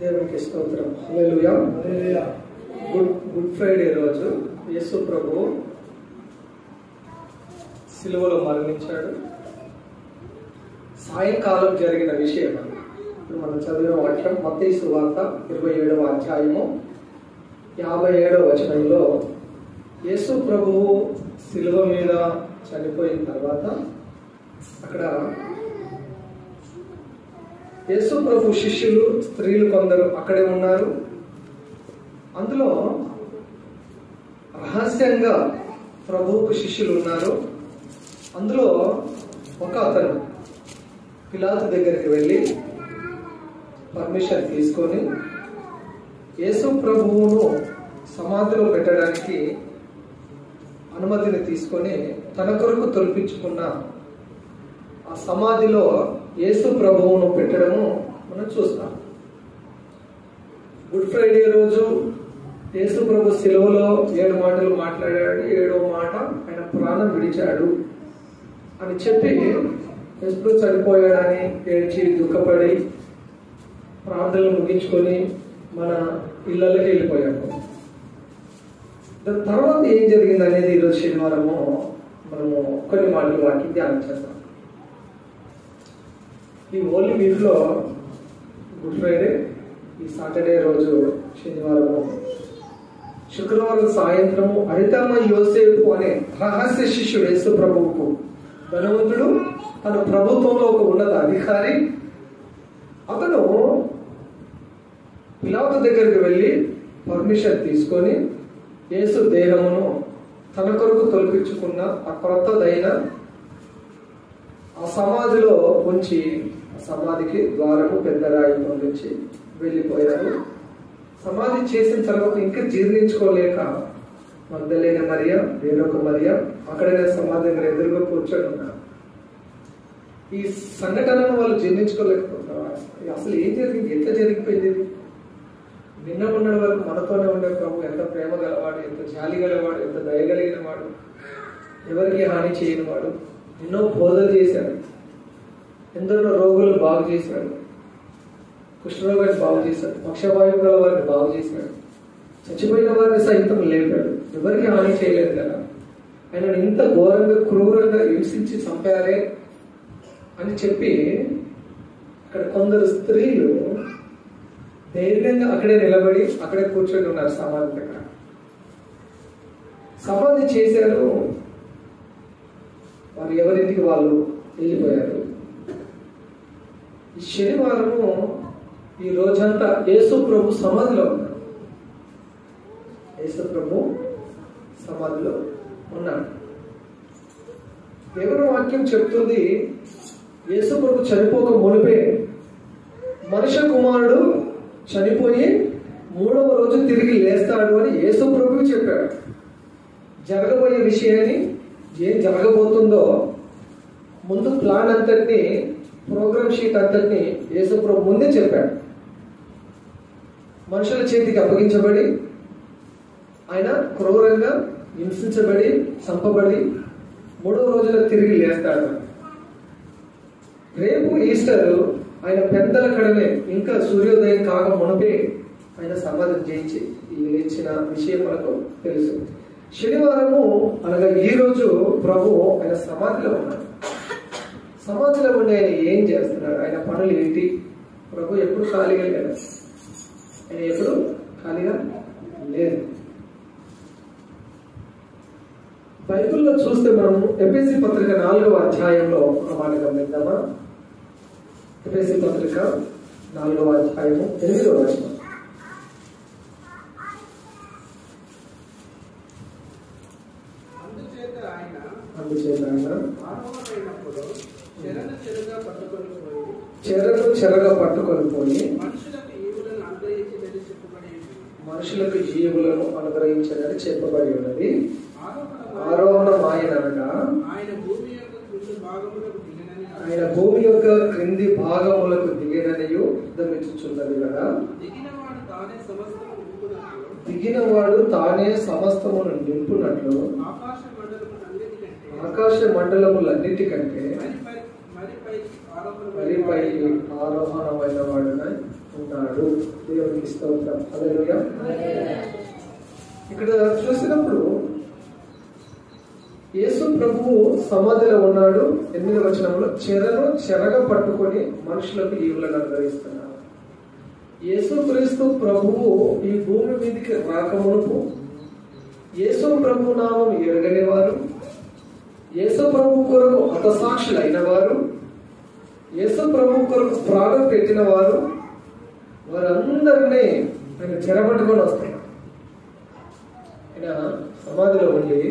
దేవునికి స్తోత్రం. హల్లెలూయా. Good Friday రోజు యేసు ప్రభువు సిలువలో మరణించాడు. సాయంకాలం జరిగిన విషయం ఇప్పుడు మనం చదివిన వాక్యం మత్తయి సువార్త 27వ అధ్యాయము 57వ వచనంలో యేసు ప్రభువు సిలువ మీద చనిపోయిన తర్వాత అక్కడ యేసు ప్రభు శిష్యులు స్త్రీలు కొందరు అక్కడే ఉన్నారు. అందులో రహస్యంగా ప్రభువుకు శిష్యులు ఉన్నారు. అందులో ఒక అతను పిలాతు దగ్గరికి వెళ్ళి పర్మిషన్ తీసుకొని యేసు ప్రభువును సమాధిలో పెట్టడానికి అనుమతిని తీసుకొని తన కొరకు తొలిపించుకున్న ఆ సమాధిలో యేసు ప్రభువును పెట్టడము మనం చూస్తాం. గుడ్ ఫ్రైడే రోజు యేసు ప్రభు సిలువలో 7 మాటలు మాట్లాడాడు. 7వ మాట ఆయన ప్రాణం విడిచాడు అని చెప్పి ఎప్పుడు చనిపోయాడని ఏడ్చి దుఃఖపడి ప్రార్థనలు ముగించుకొని మన ఇళ్ళకి వెళ్ళిపోయాము. దాని తర్వాత ఏం జరిగింది అనేది ఈరోజు శనివారము మనము కొన్ని మాటలు వాటికి ధ్యానం చేస్తాం. ఈ హోలీ వీక్లో గుడ్ ఫ్రైడే, ఈ సాటర్డే రోజు శనివారము, శుక్రవారం సాయంత్రము అరితమ్మ యోసేపు అనే రహస్య శిష్యుడు యేసు ప్రభువుకు ధనవంతుడు, తన ప్రభుత్వంలో ఒక ఉన్నత అధికారి, అతను పిలాతు దగ్గరికి వెళ్ళి పర్మిషన్ తీసుకొని యేసు దేహమును తన కొరకు తొలిపించుకున్న ఆ క్రొత్తదైన ఆ సమాధిలో ఉంచి సమాధికి ద్వారము పెద్ద రాయి పొందించి వెళ్ళిపోయారు. సమాధి చేసిన తర్వాత ఇంకా జీర్ణించుకోలేక మగ్దలేని మరియ, వేరొక మరియ అక్కడనే సమాధి దగ్గర ఎదురుగా కూర్చొని ఉన్నారు. ఈ సంఘటనను వాళ్ళు జీర్ణించుకోలేకపోతున్నారు. అసలు ఏం జరిగింది, ఎంత జరిగిపోయింది ఇది? నిన్న ఉన్నటి వరకు మనతోనే ఉండే ప్రభు ఎంత ప్రేమ గలవాడు, ఎంత జాలి గలవాడు, ఎంత దయగలిగిన వాడు, ఎవరికి హాని చేయని వాడు, ఎన్నో బోధలు చేశాడు, ఎందరో రోగులు బాగు చేశాడు, కుష్ఠరోగాన్ని బాగు చేశాడు, పక్షవాయువు గల వారిని బాగు చేశాడు, చచ్చిపోయిన వారిని సైతం లేపాడు, ఎవరికి హాని చేయలేదు కదా. ఆయన ఇంత ఘోరంగా క్రూరంగా హింసించి చంపారే అని చెప్పి అక్కడ కొందరు స్త్రీలు ధైర్యంగా అక్కడే నిలబడి అక్కడే కూర్చొని ఉన్నారు. సమాధి దగ్గర సమాధి చేశారు. వారు ఎవరింటికి వాళ్ళు వెళ్ళిపోయారు. ఈ శనివారము ఈ రోజంతా యేసు ప్రభు సమాధిలో ఉన్నాడు. యేసు ప్రభు సమాధిలో ఉన్నాడు. దేవుని వాక్యం చెప్తుంది, యేసు ప్రభు చనిపోక మునిపే మనుష్య కుమారుడు చనిపోయి 3వ రోజు తిరిగి లేస్తాడు అని యేసు ప్రభు చెప్పాడు. జరగబోయే విషయాన్ని, ఏం జరగబోతుందో ముందు ప్లాన్ అంతటిని, ప్రోగ్రామ్ షీట్ అంతటిని యేసు ప్రభు ముందే చెప్పాడు. మనుషుల చేతికి అప్పగించబడి ఆయన క్రూరంగా హింసించబడి చంపబడి 3వ రోజున తిరిగి లేస్తాడు. రేపు ఈస్టర్, ఆయన పెద్దల కడనే ఇంకా సూర్యోదయం కాక మునపే ఆయన సమాధి చేయించి ఇచ్చిన విషయం మనకు తెలుసు. శనివారము అనగా ఈ రోజు ప్రభు ఆయన సమాధిలో ఉన్నాడు. సమాధిలో ఉండి ఆయన ఏం చేస్తున్నాడు, ఆయన పనులు ఏంటి? ప్రభు ఎప్పుడు ఖాళీగా లేదు. ఆయన ఎప్పుడు ఖాళీగా లేదు. బైబిల్లో చూస్తే మనం ఎఫెసీ పత్రిక 4వ అధ్యాయంలో ఒక మాట గమనిద్దామా? ఎఫెసీ పత్రిక 4వ అధ్యాయము 8వ వచనం. అందుచేత ఆయన చెరను చెరగా పట్టుకొని పోయి మనుషులకు జీవులను అనుగ్రహించదని చెప్పబడి ఉన్నది. ఆరోహణం ఆయన అనగా ఆయన భూమి యొక్క క్రింది భాగములకు దిగిననియు ఉద్యమించుచున్నది కదా. దిగినవాడు తానే సమస్తమును నింపునట్లు ఆకాశ మండలములన్నిటికంటే వరిపై ఆరోహణమైన వాడునై ఉన్నాడు. దేవునికి స్తోత్రం. హల్లెలూయా. ఇక్కడ చూసినప్పుడు యేసు ప్రభువు సమాధిలో ఉన్నాడు. 8వ వచనంలో చెరను చెరగ పట్టుకొని మనుషులకు ఈవులను అనుగ్రహిస్తున్నాడు. యేసు క్రీస్తు ప్రభువు ఈ భూమి మీదకి రాకమునుపు యేసు ప్రభు నామం ఎరగని వారు, యేసు ప్రభు కొరకు హతసాక్షులైన వారు, యేసు ప్రభు కొరకు ప్రాణం పెట్టిన వారు, వారందరినీ ఆయన చెరపట్టుకొని వస్తాడు. ఆయన సమాధిలో ఉండి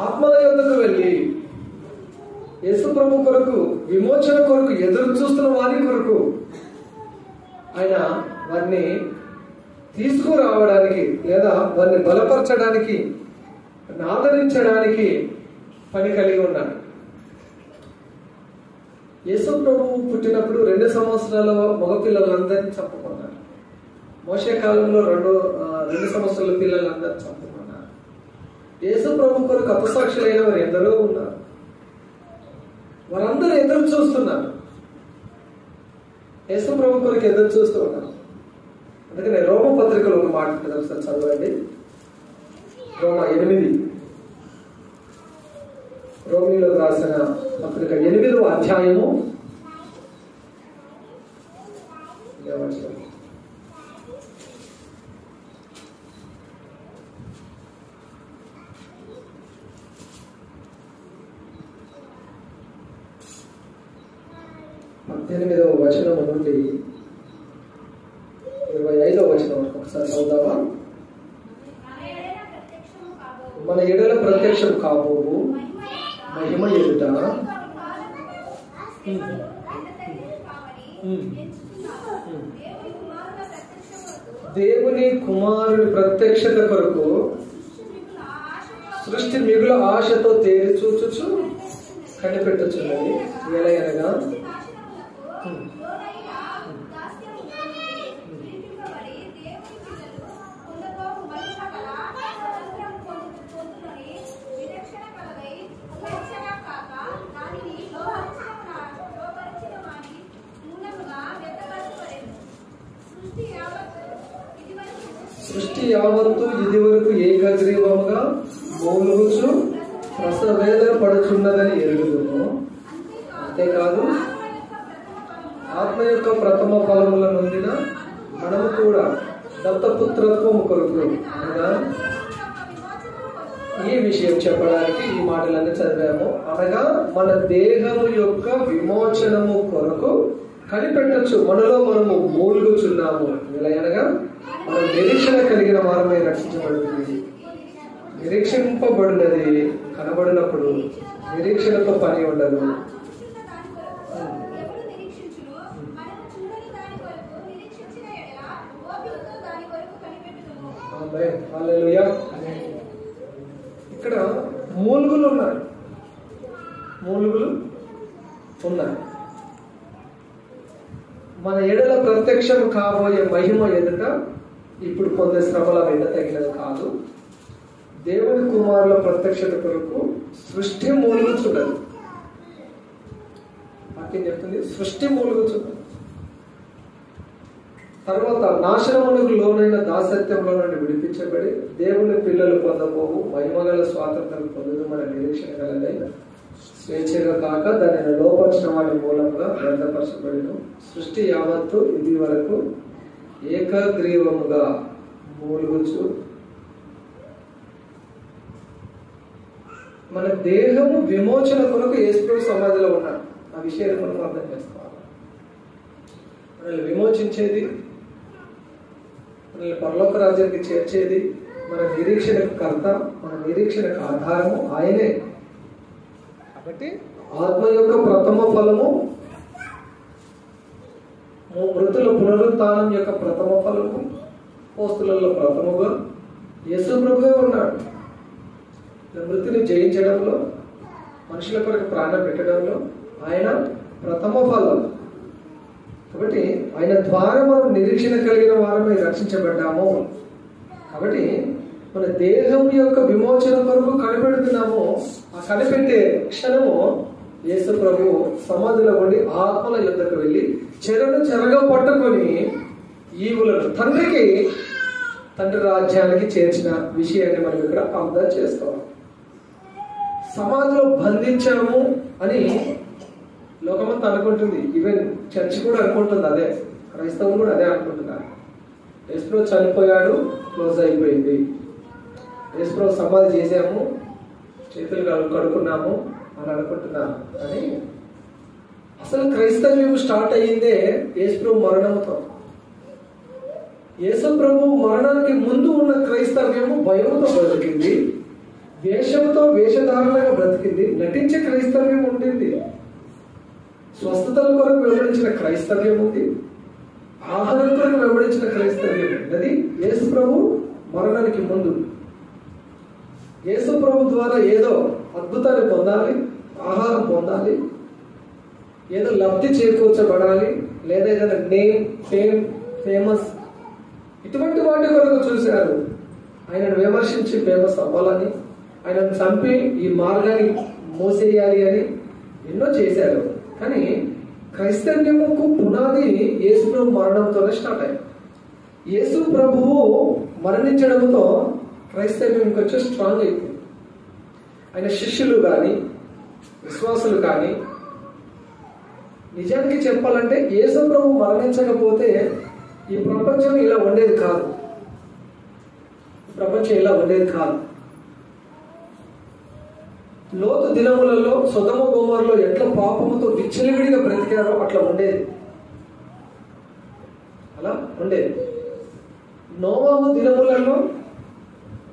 ఆత్మల యొద్దకు వెళ్ళి యేసు ప్రభు కొరకు విమోచన కొరకు ఎదురు చూస్తున్న వారి కొరకు ఆయన వారిని తీసుకురావడానికి లేదా వారిని బలపరచడానికి ఆదరించడానికి పని కలిగి ఉన్నాడు. యేసు ప్రభువు పుట్టినప్పుడు 2 సంవత్సరాల మగపిల్లలందరినీ చంపుకున్నారు. మోషే కాలంలో 2 సంవత్సరాల పిల్లలందరినీ చంపుకున్నారు. యేసు ప్రభు కొరకు హతసాక్షులైన వారు ఎందరో ఉన్నారు. వారందరూ ఎదురు చూస్తున్నారు. యేసు ప్రభు కొరకు ఎదురు చూస్తూ ఉన్నారు. అందుకనే రోమ పత్రికలో ఒక మాట ఒకసారి చదవండి. రోమా 8, రోమిలోకి రాసిన పత్రిక 8వ అధ్యాయము 18వ వచనం నుండి 25వ వచనం వరకు ఒకసారి చదువుదామా? మన ఎడల ప్రత్యక్షం కాబోవు మహిమ ఎదుట దేవుని కుమారుని ప్రత్యక్షత కొరకు సృష్టి మిగుల ఆశతో తేరి చూచుచు కనిపెట్టుచున్నది. ఎలాగనగా సృష్టి యావత్తు ఇది వరకు ఏకగ్రీవముగా మూలుగుచు రసవేదన పడుచున్నదని ఎరుగుదును. అంతేకాదు ఆత్మ యొక్క ప్రథమ ఫలముల నొందిన మనము కూడా దత్తపుత్రత్వము కొరకు అనగా ఈ విషయం చెప్పడానికి ఈ మాటలన్నీ చదివాము. అనగా మన దేహము యొక్క విమోచనము కొరకు కనిపెట్టచ్చు. మనలో మనము మూలుగుచున్నాము. ఎలాగనగా మనం నిరీక్షణ కలిగిన వారమే రక్షించబడుతుంది. నిరీక్షింపబడినది కనబడినప్పుడు నిరీక్షణతో పని ఉండదు. ఇక్కడ మూలుగులు ఉన్నాయి. మన ఎడల ప్రత్యక్షం కాబోయే మహిమ ఎదుట ఇప్పుడు పొందే శ్రమల వెంట తగినది కాదు. దేవుని కుమారుల ప్రత్యక్షత కొరకు సృష్టి మూలుగుచున్నది. వాక్యం చెప్తుంది, సృష్టి మూలుగుచున్నది. తర్వాత నాశనమునకు లోనైన దాసత్యంలో నుండి విడిపించబడి దేవుని పిల్లలు పొందబోవు మహిమగల స్వాతంత్రం పొందదు మన నిరీక్షణ కలదై స్వేచ్ఛగా కాక దానిని లోపరిచిన వాడి మూలంగా వ్యర్థపరచబడిన సృష్టి యావత్తు ఇది వరకు ఏకగ్రీవముగా మూలుగుచు మన దేహము విమోచన కొరకు యేసు సమాధిలో ఉన్నాడు. ఆ విషయాన్ని మనం అర్థం చేసుకోవాలి. మనల్ని విమోచించేది, మనల్ని పరలోక రాజ్యానికి చేర్చేది, మన నిరీక్షణకు కర్త, మన నిరీక్షణకు ఆధారము ఆయనే. కాబట్టి ఆత్మ యొక్క ప్రథమ ఫలము, మృతుల పునరుత్థానం యొక్క ప్రథమ ఫలము, పోస్తులలో ప్రథముగా యేసు ప్రభువే ఉన్నాడు. మృతిని జయించడంలో, మనుషుల కొరకు ప్రాణం పెట్టడంలో ఆయన ప్రథమ ఫలం. కాబట్టి ఆయన ద్వారా మనం నిరీక్షణ కలిగిన వారమై రక్షించబడ్డాము. కాబట్టి మన దేహం యొక్క విమోచన కొరకు కనిపెడుతున్నాము. ఆ కనిపెట్టే క్షణము యేసు ప్రభు సమాధిలో ఉండి ఆత్మల యుద్ధకు వెళ్ళి చెరగా పట్టుకొని ఈవులను తండ్రి రాజ్యానికి చేర్చిన విషయాన్ని మనం ఇక్కడ అర్థం చేస్తాం. సమాధిలో బంధించాము అని లోకమంతా అనుకుంటుంది. ఈవెన్ చర్చ్ కూడా అనుకుంటుంది అదే, క్రైస్తవులు కూడా అదే అనుకుంటున్నారు. యేసు చనిపోయాడు, క్లోజ్ అయిపోయింది. యేసు సమాధి చేసాము, చేతులు కడుక్కున్నాము అని అనుకుంటున్నాము. కానీ అసలు క్రైస్తవ్యం స్టార్ట్ అయ్యిందే యేసు మరణంతో. యేసు ప్రభు మరణానికి ముందు ఉన్న క్రైస్తవ్యము భయంతో బ్రతికింది, వేషధారణగా బ్రతికింది, నటించే క్రైస్తవ్యం ఉండింది. స్వస్థతల కొరకు వెంబడించిన క్రైస్తవ్యం ఉంది, ఆహారం కొరకు వెంబడించిన క్రైస్తవ్యం ఉన్నది. యేసు ప్రభు మరణానికి ముందు యేసు ప్రభు ద్వారా ఏదో అద్భుతాన్ని పొందాలి, ఆహారం పొందాలి, ఏదో లబ్ధి చేకూర్చబడాలి, లేదా ఏదైనా నేమ్, ఫేమస్ ఇటువంటి వాటి కొరకు చూశారు. ఆయనను విమర్శించి ఫేమస్ అవ్వాలని, ఆయనను చంపి ఈ మార్గాన్ని మోసేయాలి అని ఎన్నో చేశారు. కానీ క్రైస్తవ్యముకు పునాది యేసు ప్రభు మరణంతోనే స్టార్ట్ అయ్యింది. యేసు ప్రభువు మరణించడంతో క్రైస్తవ్యం కొంచెం స్ట్రాంగ్ అయిపోయింది. ఆయన శిష్యులు కానీ విశ్వాసులు కానీ, నిజానికి చెప్పాలంటే యేసు ప్రభు మరణించకపోతే ఈ ప్రపంచం ఇలా ఉండేది కాదు. లోతు దినములలో సొదొమ గొమొర్రాలో ఎట్లా పాపముతో విచ్చలవిడిగా బ్రతికారో అట్లా ఉండేది, అలా ఉండేది. నోవాహు దినములలో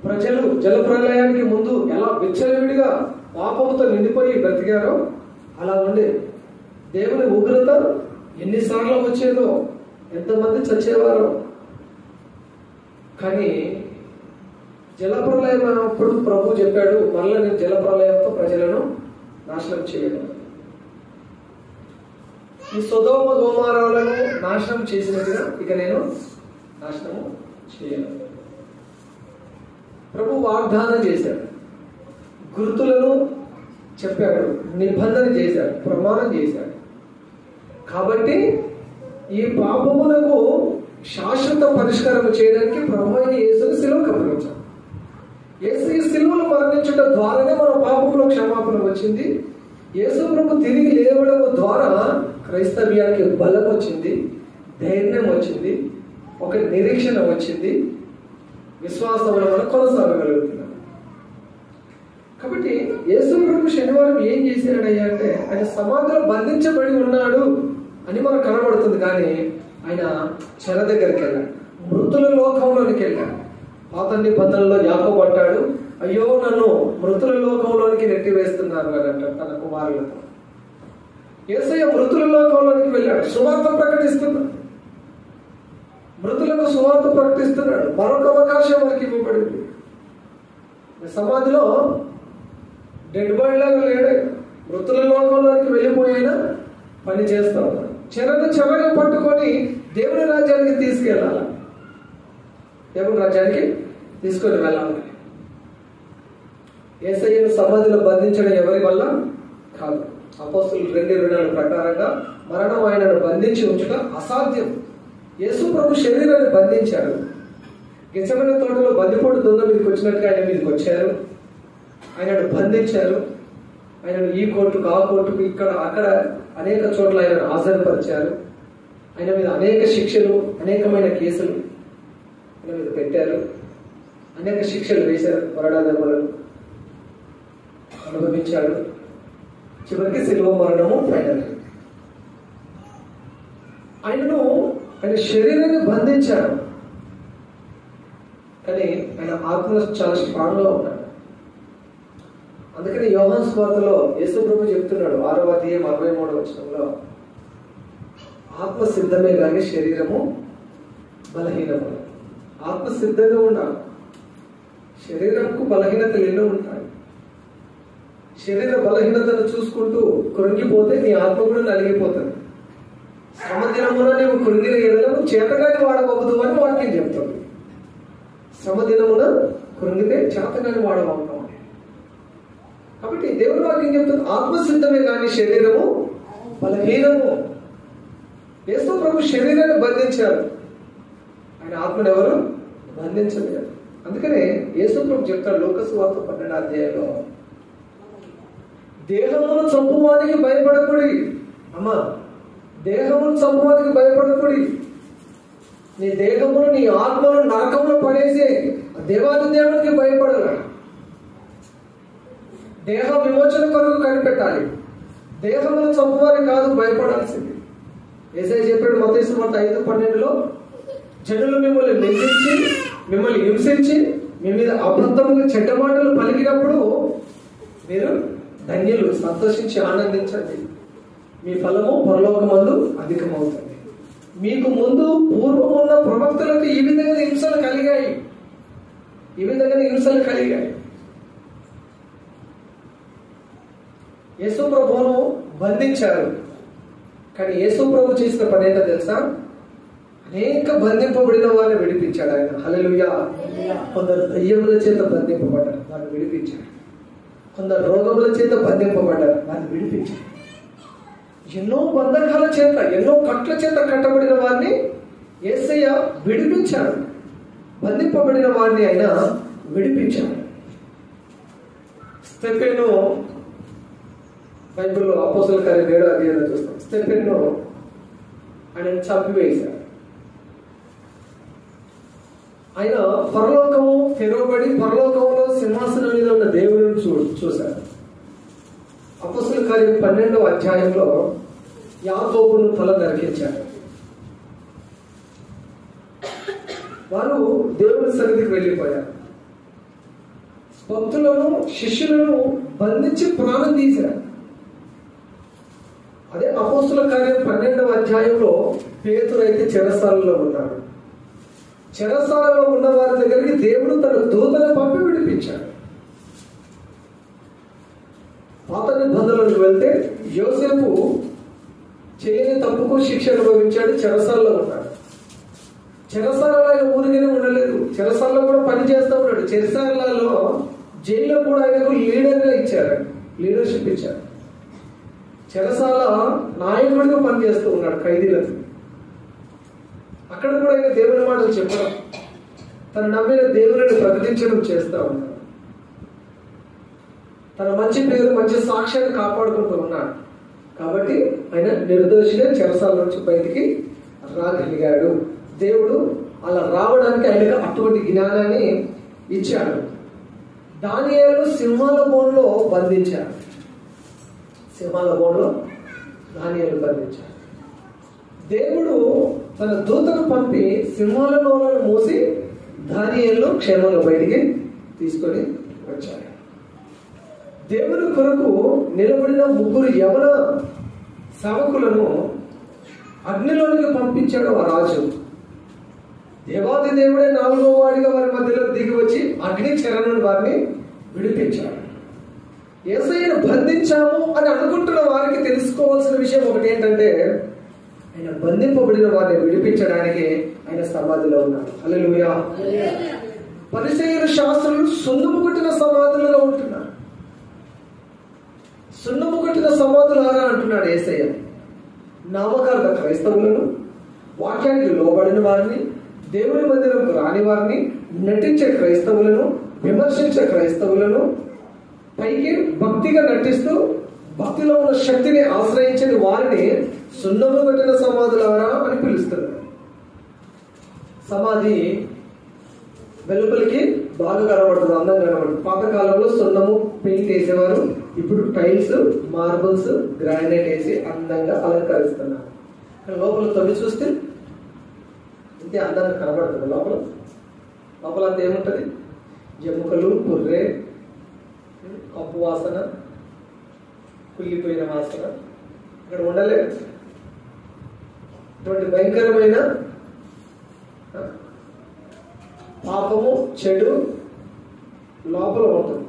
ప్రజలు జలప్రలయానికి ముందు ఎలా విచ్చలవిడిగా పాపముతో నిండిపోయి బ్రతికారో అలా ఉండేది. దేవుని ఉగ్రత ఎన్నిసార్లు వచ్చేదో, ఎంతమంది చచ్చేవారో. కానీ జలప్రలయం అప్పుడు ప్రభు చెప్పాడు, మళ్ళీ నేను జలప్రలయంతో ప్రజలను నాశనం చేయను. ఈ సొదొమ గొమొర్రాలను నాశనం చేసినట్టుగా ఇక నేను నాశనం చేయను. ప్రభు వాగ్దానం చేశాడు, గుర్తులను చెప్పాడు, నిబంధన చేశాడు, ప్రమాణం చేశాడు. కాబట్టి ఈ పాపములకు శాశ్వత పరిష్కారం చేయడానికి ప్రభు అయిన యేసుని సిలువకు అప్పగించాడు. యేసు ఈ సిలువలో మరణించడం ద్వారానే మన పాపంలో క్షమాపణ వచ్చింది. యేసు ప్రభు తిరిగి లేవడం ద్వారా క్రైస్తవ్యానికి బలం వచ్చింది, ధైర్యం వచ్చింది, ఒక నిరీక్షణ వచ్చింది, విశ్వాసంలో మనం కొనసాగగలుగుతున్నాం. కాబట్టి యేసు ప్రభు శనివారం ఏం చేశాడయ్యా అంటే, ఆయన సమాధిలో బంధించబడి ఉన్నాడు అని మనకు కనబడుతుంది. కానీ ఆయన చెర దగ్గరికి వెళ్ళాడు, మృతుల లోకంలోనికి వెళ్ళాడు. పాత నిబంధనలో యాకోబు అంటాడు, అయ్యో నన్ను మృతుల లోకంలోనికి నెట్టివేస్తున్నారు అని అంటాడు తన కుమారులతో. యేసయ్య మృతుల లోకంలోనికి వెళ్ళాడు, సువార్త ప్రకటిస్తున్నాడు, మృతులకు సువార్త ప్రకటిస్తున్నాడు. మరొక అవకాశం మనకి ఇవ్వబడింది. సమాధిలో డెడ్ బాడీ లాగా లేడు, మృతుల లోకంలోనికి వెళ్ళిపోయినా పని చేస్తా ఉన్నాడు. చెరగా పట్టుకొని దేవుని రాజ్యానికి తీసుకెళ్ళాలి, దేవుని రాజ్యానికి తీసుకొని వెళ్ళాలి. యేసయ్యను సమాధిలో బంధించడం ఎవరి వల్ల కాదు. అపోస్తలుల 2:24 ప్రకారంగా మరణం ఆయనను బంధించి ఉంచుట అసాధ్యం. యేసు ప్రభు శరీరాన్ని బంధించాడు. గెత్సెమనే తోటలో బందిపోటు దొంగ మీదకి వచ్చినట్టుగా ఆయన మీదకి వచ్చారు, ఆయనను బంధించారు. ఆయనను ఈ కోర్టుకు ఆ కోర్టుకు ఇక్కడ అక్కడ అనేక చోట్ల ఆయనను హాజరుపరిచారు. ఆయన మీద అనేక శిక్షలు, అనేకమైన కేసులు ఆయన మీద పెట్టారు, అనేక శిక్షలు వేశారు, కొరడా దెబ్బలను అనుభవించాడు. చివరికి శిలువ మరణము ఫైనల్. ఆయన శరీరాన్ని బంధించాడు, కానీ ఆయన ఆత్మ చాలా స్ట్రాంగ్ గా ఉన్నాడు. అందుకని యోహాను సువార్తలో యేసు ప్రభు చెప్తున్నాడు 6వ అధ్యాయం 63వ వచనంలో, ఆత్మ సిద్ధమే కానీ శరీరము బలహీనము. ఆత్మ సిద్ధంగా ఉండాలి, శరీరంకు బలహీనతలు ఎన్నో ఉంటాయి. శరీర బలహీనతను చూసుకుంటూ కృంగిపోతే నీ ఆత్మ కూడా నలిగిపోతుంది. శ్రమ దినమున నీవు కృంగిన ఎడల నువ్వు చేతగాని వాడవద్దు అని వాక్యం చెప్తుంది. శ్రమ దినమున కృంగితే చేతగాని వాడవవుతాం. కాబట్టి దేవుని వాక్యం చెప్తుంది ఆత్మసిద్ధమే కానీ శరీరము బలహీనము. యేసు ప్రభు శరీరాన్ని బంధించారు, ఆయన ఆత్మను ఎవరు బంధించలేరు. అందుకనే యేసు ప్రభు చెప్తాడు లోకసువార్త 12వ అధ్యాయంలో, దేహమును చంపువానికి భయపడకుడి. అమ్మా, దేహమును చంపువానికి భయపడకుడి. నీ దేహమును నీ ఆత్మను నరకంలో పడేసే దేవాది దేవునికి భయపడరా. దేహ విమోచన కొరకు కనిపెట్టాలి, దేహమును చంపువారి కాదు భయపడాల్సింది. యేసయ్య చెప్పాడు మత్తయి సువార్త 5:12, జనులు మిమ్మల్ని నిందించి మిమ్మల్ని హింసించి మీ మీద అబద్ధముగా చెడ్డ మాటలు పలికినప్పుడు మీరు ధన్యులు, సంతోషించి ఆనందించండి, మీ ఫలము పరలోకమందు అధికమవుతుంది. మీకు ముందు పూర్వం ఉన్న ప్రవక్తలకు ఈ విధంగా హింసలు కలిగాయి, ఈ విధంగా హింసలు కలిగాయి. యేసు ప్రభువును బంధించారు, కానీ యేసు ప్రభు చేసిన పని ఏంటో తెలుసా? అనేక బంధింపబడిన వారిని విడిపించాడు ఆయన. హల్లెలూయా. కొందరు దయ్యముల చేత బంధింపబడ్డారు, వారిని విడిపించాడు. కొందరు రోగముల చేత బంధింపబడ్డారు, వారిని విడిపించాడు. ఎన్నో బంధకాల చేత, ఎన్నో కట్ల చేత కట్టబడిన వారిని యేసయ్య విడిపించాడు, బంధింపబడిన వారిని ఆయన విడిపించాడు. స్టెఫెను బైబిల్లో అపోస్తలుల కార్యం 7వ అధ్యాయంలో చూస్తాం. స్టెఫెను ఆయనను చంపివేశారు. ఆయన పరలోకము తెరవబడి పరలోకంలో సింహాసనం మీద ఉన్న దేవుడిని చూశారు. అపోస్తలుల కార్యం 12వ అధ్యాయంలో యాకోబును తల నరికించారు. వారు దేవుని సన్నిధికి వెళ్ళిపోయారు. భక్తులను శిష్యులను బంధించి ప్రాణం తీశారు. అదే అపోస్తలుల కార్యం 12వ అధ్యాయంలో పేతురు అయితే చెరసాలలో ఉన్నాడు. చెరసాలలో ఉన్న వారి దగ్గరికి దేవుడు తన దూతను పంపి విడిపించాడు. పాత నిబంధనలకు వెళ్తే యోసేపు చేయని తప్పుకు శిక్ష అనుభవించాడు, చెరసాలలో ఉన్నాడు. చెరసాలలో ఆయన ఊరికనే ఉండలేదు, చెరసాలలో కూడా పని చేస్తూ ఉన్నాడు. చెరసాలలో జైల్లో కూడా ఆయనకు లీడర్గా ఇచ్చారు, లీడర్షిప్ ఇచ్చారు. చెరసాల నాయకుడిగా పనిచేస్తూ ఉన్నాడు ఖైదీలకు. అక్కడ కూడా ఆయన దేవుని మాటలు చెప్పడం, తన నమ్మిన దేవుని ప్రకటించడం చేస్తూ ఉన్నాడు. తన మంచి పేరు, మంచి సాక్ష్యాన్ని కాపాడుకుంటూ ఉన్నాడు. కాబట్టి ఆయన నిర్దోషిగా చెరసాల నుంచి బయటికి రాగలిగాడు. దేవుడు అలా రావడానికి ఆయనకు అటువంటి జ్ఞానాన్ని ఇచ్చాడు. దానియేలు సింహాల బోన్లో బంధించాడు. సింహాల బోన్లో దానియేలు బంధించాడు. దేవుడు తన దూతను పంపి సింహాల నోలను మూసి దానియేలు క్షేమంగా బయటికి తీసుకొని వచ్చాడు. దేవుని కొరకు నిలబడిన 3 యవన సేవకులను అగ్నిలోనికి పంపించాడు ఆ రాజు. దేవాది దేవుడే 4వ వాడిగా వారి మధ్యలో దిగి వచ్చి అగ్ని చెర నుండి వారిని విడిపించాడు. యేసయ్యను బంధించాము అని అనుకుంటున్న వారికి తెలుసుకోవాల్సిన విషయం ఒకటి ఏంటంటే, ఆయన బంధింపబడిన వారిని విడిపించడానికి ఆయన సమాధిలో ఉన్నారు. హల్లెలూయా. పరిసయ్యులు శాస్త్రులు సున్నము కొట్టిన సమాధులుగా ఉంటున్నారు. సున్నము కొట్టిన సమాధులారా అంటున్నాడు యేసయ్య. నామకార్థ క్రైస్తవులను, వాక్యానికి లోబడిన వారిని, దేవుని మందిరంకు రాని వారిని, నటించే క్రైస్తవులను, విమర్శించే క్రైస్తవులను, పైకి భక్తిగా నటిస్తూ భక్తిలో ఉన్న శక్తిని ఆశ్రయించని వారిని సున్నము కొట్టిన సమాధులారా అని పిలుస్తున్నారు. సమాధి వెలుపలికి బాగా కనబడుతుంది, అందంగా కనబడుతుంది. పాతకాలంలో సున్నము పెయింట్ వేసేవారు, ఇప్పుడు టైల్స్, మార్బుల్స్, గ్రానైట్ వేసి అందంగా అలంకరిస్తున్నారు. లోపల తవ్వి చూస్తే ఇంతే అందంగా కనబడుతుంది. లోపల అంతా ఏముంటుంది? ఎముకలు, పుర్రె, కప్పు వాసన, కుళ్ళిపోయిన వాసన ఇక్కడ ఉండలేదు. ఇటువంటి భయంకరమైన పాపము, చెడు లోపల ఉంటుంది.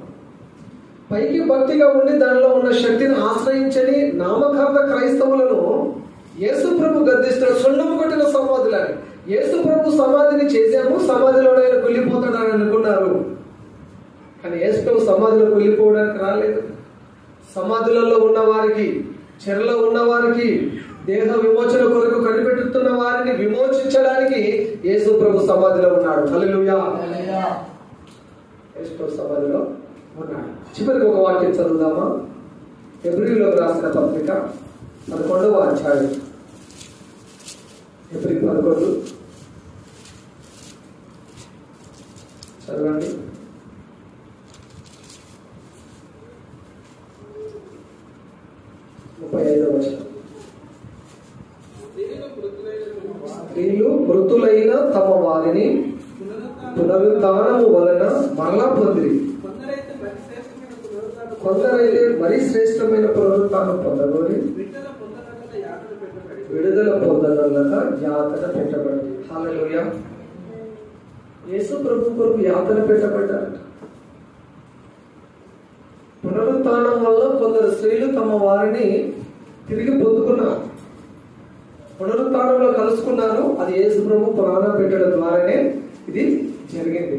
పైకి భక్తిగా ఉండి దానిలో ఉన్న శక్తిని ఆశ్రయించని నామకార్థ క్రైస్తవులను యేసు ప్రభు గద్దిస్తున్న సున్నము కొట్టిన సమాధులని. యేసు ప్రభు సమాధిని చేశాము, సమాధిలోనే ఆయన కుళ్ళిపోతాడని అనుకున్నారు. కానీ యేసు ప్రభు సమాధిలో కుళ్ళిపోవడానికి రాలేదు. సమాధులలో ఉన్న వారికి, చెరలో ఉన్న వారికి, దేహ విమోచన కొరకు కనిపెట్టుతున్న వారిని విమోచించడానికి యేసు ప్రభు సమాధిలో ఉన్నాడు. హల్లెలూయా. యేసు ప్రభు సమాధిలో ఉన్నాడు. చివరికి ఒక వాక్యం చదువుదామా? హెబ్రీయులకు రాసిన పత్రిక 11వ అధ్యాయం. హెబ్రీ 11 చదవండి. 35వ వచనం. స్త్రీలు మృతులైన తమ వారిని పునరుత్థానము వలన మరలా పొందిరి. కొందరైతే మరి శ్రేష్టమైన పునరుత్థానం పొందగోరి విడుదల పొందనల్లక యాతన పెట్టబడింది. హల్లెలూయా. యేసు ప్రభు కొరకు యాతన పెట్టబడ్డారు. పునరుత్థానం వల్ల కొందరు స్త్రీలు తమ వారిని తిరిగి పొందుకున్నారు, పునరుత్థానంలో కలుసుకున్నారు. అది యేసు ప్రభు ప్రాణం పెట్టడం ద్వారానే ఇది జరిగింది.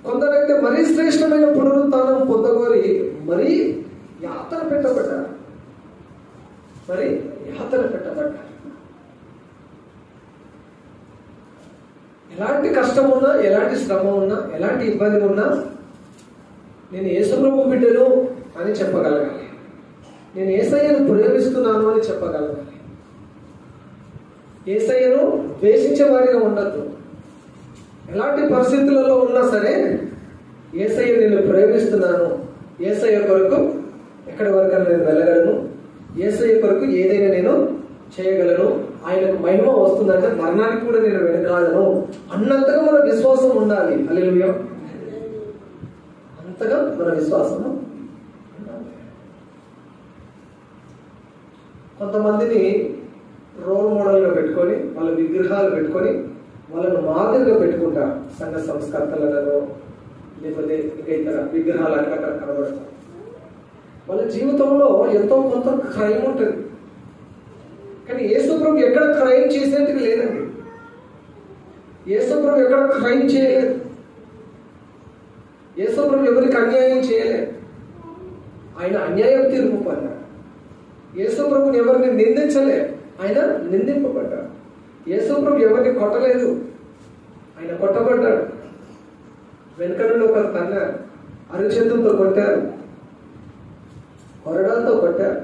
కొందరైతే మరీ శ్రేష్టమైన పునరుత్థానం పొందగోరి మరీ యాతన పెట్టబడ్డారు. ఎలాంటి కష్టం ఉన్నా, ఎలాంటి శ్రమ ఉన్నా, ఎలాంటి ఇబ్బంది ఉన్నా నేను యేసు ప్రభు బిడ్డను అని చెప్పగలగాలి. నేను యేసయ్యను ప్రేమిస్తున్నాను అని చెప్పగలగాలి. యేసయ్యను ద్వేషించే వారిగా ఉండద్దు. ఎలాంటి పరిస్థితులలో ఉన్నా సరే యేసయ్య నేను ప్రేమిస్తున్నాను, యేసయ్య కొరకు ఎక్కడి వరకు నేను వెళ్ళగలను, యేసయ్య కొరకు ఏదైనా నేను చేయగలను, ఆయనకు మహిమ వస్తుందంటే మరణానికి కూడా నేను వెనకాడను అన్నంతగా మన విశ్వాసం ఉండాలి. హల్లెలూయా. అంతగా మన విశ్వాసము ఉండాలి. కొంతమందిని రోల్ మోడల్గా పెట్టుకొని, వాళ్ళ విగ్రహాలు పెట్టుకొని వాళ్ళను మాదిరిగా పెట్టుకుంటారు. సంఘ సంస్కర్తలలో లేకపోతే ఇంకా ఇతర విగ్రహాలు అక్కడ కనబడతారు. వాళ్ళ జీవితంలో ఎంతో కొంత క్రైమ్ ఉంటుంది. కానీ యేసు ప్రభు ఎక్కడ క్రైమ్ చేసేందుకు లేదండి. యేసు ప్రభు ఎక్కడ క్రైమ్ చేయలేదు. యేసు ప్రభు ఎవరికి అన్యాయం చేయలేదు. ఆయన అన్యాయం తీర్పు పడ్డాడు. యేసు ప్రభుని ఎవరిని నిందించలే, ఆయన నిందింపబడ్డాడు. యేసు ప్రభు ఎవరిని కొట్టలేదు, ఆయన కొట్టబడ్డాడు. వెనుక నుండి ఒకరు తన్నారు, అరుచేతులతో కొట్టారు, కొరడాలతో కొట్టారు.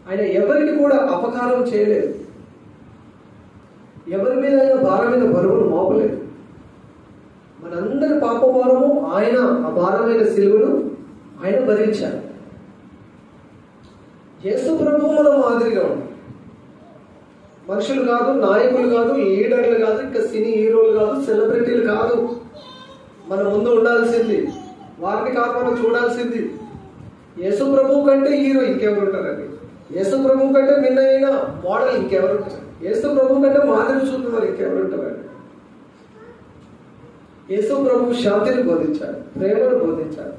ఆయన ఎవరికి కూడా అపకారం చేయలేదు. ఎవరి మీద ఆయన భారం మీద బరువును మోపలేదు. మనందరి పాప భారము ఆయన, ఆ భారమైన సిలువను ఆయన భరించారు. యేసు ప్రభు మనం మాదిరిగా ఉంది. మనుషులు కాదు, నాయకులు కాదు, లీడర్లు కాదు, ఇంకా సినీ హీరోలు కాదు, సెలబ్రిటీలు కాదు. మన ముందు ఉండాల్సింది, వారిని కాదు మనం చూడాల్సింది. యేసు ప్రభు కంటే హీరో ఇంకెవరు ఉంటారండి? యేసు ప్రభు కంటే నిన్నైన మోడల్ ఇంకెవరు ఉంటారు? యేసు ప్రభు కంటే మాదిరి చూస్తున్నారు ఇంకెవరు ఉంటారండి? యేసు ప్రభు శాంతిని బోధించాడు, ప్రేమను బోధించాడు,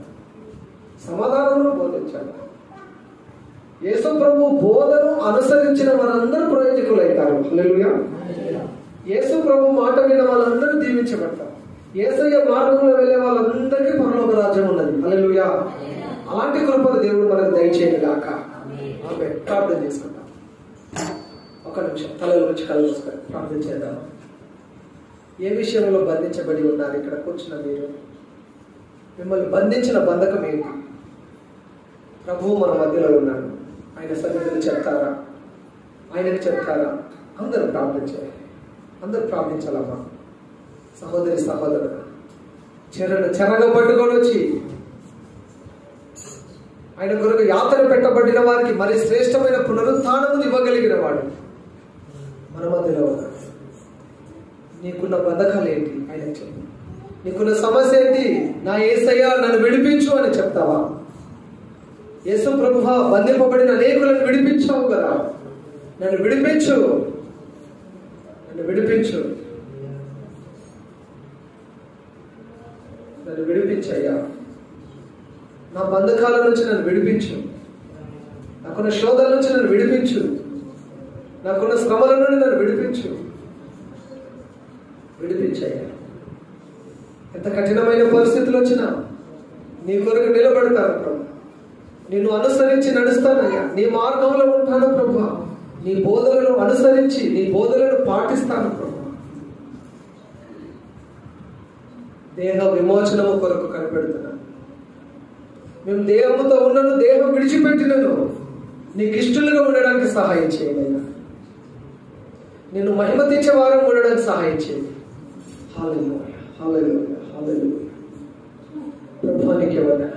సమాధానమును బోధించాడు. యేసు ప్రభు బోధను అనుసరించిన వారందరూ ప్రయోజకులైతారు. హల్లెలూయా. యేసు ప్రభు మాట విన్న వాళ్ళందరూ దీవించబడతారు. యేసయ్య మార్గంలో వెళ్ళే వాళ్ళందరికీ పరలోక రాజ్యం ఉన్నది. హల్లెలూయా. అలాంటి కృపను దేవుడు మనకు దయచేయను గాక. ఆమేన్. ప్రార్థన చేసుకుంటాం. ఒక నిమిషం తలలో వచ్చి కళ్ళు మూసుకొని ప్రార్థన చేద్దాం. ఏ విషయంలో బంధించబడి ఉన్నారు? ఇక్కడ కూర్చున్న మీరు, మిమ్మల్ని బంధించిన బంధకం ఏంటి? ప్రభువు మన మధ్యలో ఉన్నాడు. ఆయన సన్నిధిని చెప్తారా? ఆయనకి చెప్తారా? అందరూ ప్రార్థన చేయాలి. అందరూ ప్రార్థించాలమ్మా. సహోదరి సహోదరుడు, చెరగ పట్టుకొని వచ్చి ఆయన కొరకు యాతన పెట్టబడిన వారికి మరి శ్రేష్టమైన పునరుత్థానమును ఇవ్వగలిగిన వాడు మన మధ్యలో ఉన్నాడు. నీకున్న బంధకాలు ఏంటి? ఆయనకు చెప్పు. నీకున్న సమస్య ఏంటి? నా యేసయ్య నన్ను విడిపించు అని చెప్తావా? యేసు ప్రభువా, బంధింపబడిన అనేకులను విడిపించావు కదా, నన్ను విడిపించు, నన్ను విడిపించు, నన్ను విడిపించయ్యా. నా బంధకాల నుంచి నన్ను విడిపించు, నాకున్న శోధల నుంచి నన్ను విడిపించు, నాకున్న శ్రమల నుండి నన్ను విడిపించు, విడిపించయ్యా. ఎంత కఠినమైన పరిస్థితులు వచ్చినా, నీ కొరకు నిలబడతాను ప్రభు. నిన్ను అనుసరించి నడుస్తానయ్యా. నీ మార్గంలో ఉంటాను ప్రభు. నీ బోధలను అనుసరించి నీ బోధలను పాటిస్తాను ప్రభు. దేహ విమోచనము కొరకు కనిపెడుతున్నాను. మేము దేహముతో ఉన్నను, దేహం విడిచిపెట్టినను నీకు ఇష్టలుగా ఉండడానికి సహాయం చేయలేదా. నిన్ను మహిమ తెచ్చే వారం ఉండడానికి సహాయం చేయండి. హల్లెలూయా, హల్లెలూయా, హల్లెలూయా. ప్రభువానికి ఎవరైనా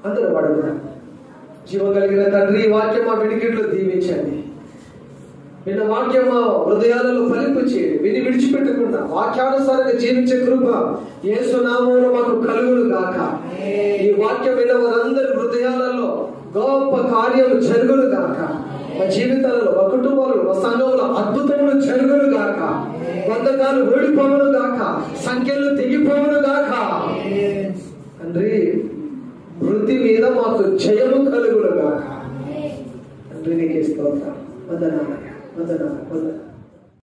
అందరూ వాడుగా జీవం కలిగిన తండ్రి, ఈ వాక్యం మా వినికిడిలో దీవించండి. విన్న వాక్యం మా హృదయాలలో ఫలింపు చేయండి. విని విడిచిపెట్టకుండా వాక్యానుసారంగా జీవించే కృప యేసు నామములో మాకు కలుగును గాక. ఈ వాక్యం విన్న వారందరి హృదయాలలో గొప్ప కార్యము జరుగును గాక. మా జీవితాలలో, మా కుటుంబాలలో, మా సంఘంలో అద్భుతములు జరుగును గాక. బంధకాలు ఓడిపోవును గాక. సంఖ్యలు తెగిపోవును గాక. తండ్రి, వృత్తి మీద మాకు జయము కలుగును గాక. తండ్రి నీకే స్తోత్రం. వందనాలు, వందనాలు, వందనాలు.